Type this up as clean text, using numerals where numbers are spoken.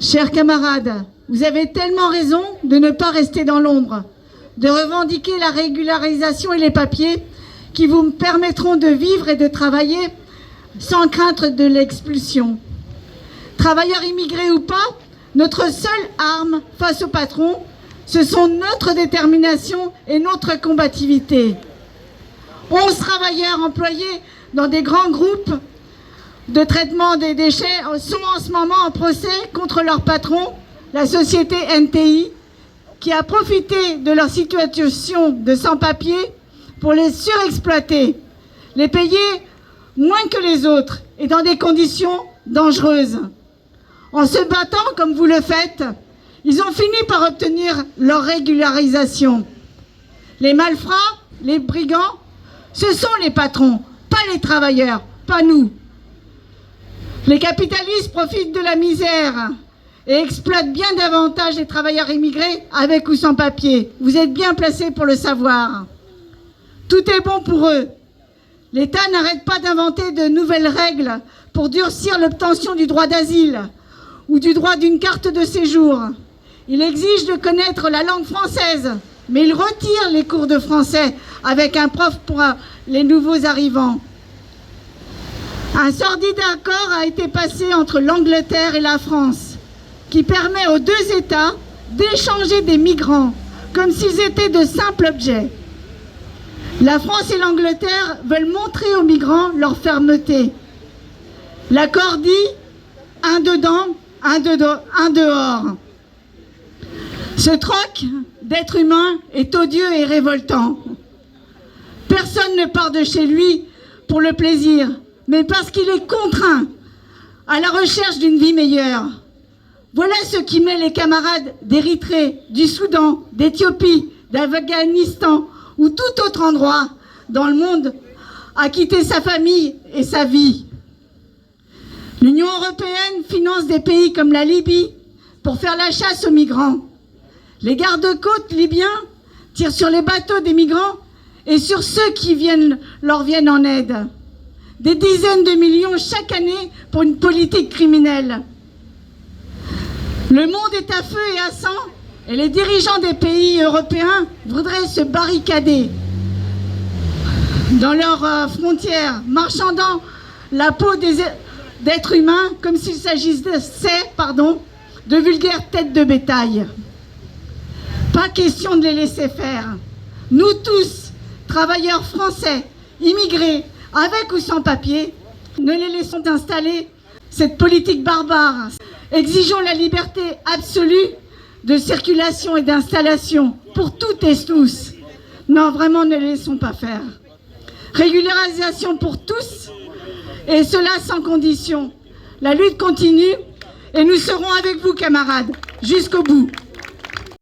Chers camarades, vous avez tellement raison de ne pas rester dans l'ombre, de revendiquer la régularisation et les papiers qui vous permettront de vivre et de travailler sans crainte de l'expulsion. Travailleurs immigrés ou pas, notre seule arme face au patron, ce sont notre détermination et notre combativité. 11 travailleurs employés dans des grands groupes de traitement des déchets sont en ce moment en procès contre leur patron, la société NTI, qui a profité de leur situation de sans-papiers pour les surexploiter, les payer moins que les autres et dans des conditions dangereuses. En se battant comme vous le faites, ils ont fini par obtenir leur régularisation. Les malfrats, les brigands, ce sont les patrons, pas les travailleurs, pas nous. Les capitalistes profitent de la misère et exploitent bien davantage les travailleurs immigrés avec ou sans papier. Vous êtes bien placés pour le savoir. Tout est bon pour eux. L'État n'arrête pas d'inventer de nouvelles règles pour durcir l'obtention du droit d'asile ou du droit d'une carte de séjour. Il exige de connaître la langue française, mais il retire les cours de français avec un prof pour les nouveaux arrivants. Un sordide accord a été passé entre l'Angleterre et la France, qui permet aux deux États d'échanger des migrants comme s'ils étaient de simples objets. La France et l'Angleterre veulent montrer aux migrants leur fermeté. L'accord dit « un dedans, un dehors ». Ce troc d'êtres humains est odieux et révoltant. Personne ne part de chez lui pour le plaisir, mais parce qu'il est contraint à la recherche d'une vie meilleure. Voilà ce qui met les camarades d'Érythrée, du Soudan, d'Éthiopie, d'Afghanistan ou tout autre endroit dans le monde à quitter sa famille et sa vie. L'Union européenne finance des pays comme la Libye pour faire la chasse aux migrants. Les gardes-côtes libyens tirent sur les bateaux des migrants et sur ceux qui leur viennent en aide. Des dizaines de millions chaque année pour une politique criminelle. Le monde est à feu et à sang et les dirigeants des pays européens voudraient se barricader dans leurs frontières, marchandant la peau d'êtres humains comme s'il s'agissait de vulgaires têtes de bétail. Pas question de les laisser faire. Nous tous, travailleurs français, immigrés, avec ou sans papier, ne les laissons installer cette politique barbare. Exigeons la liberté absolue de circulation et d'installation pour toutes et tous. Non, vraiment, ne les laissons pas faire. Régularisation pour tous, et cela sans condition. La lutte continue et nous serons avec vous, camarades, jusqu'au bout.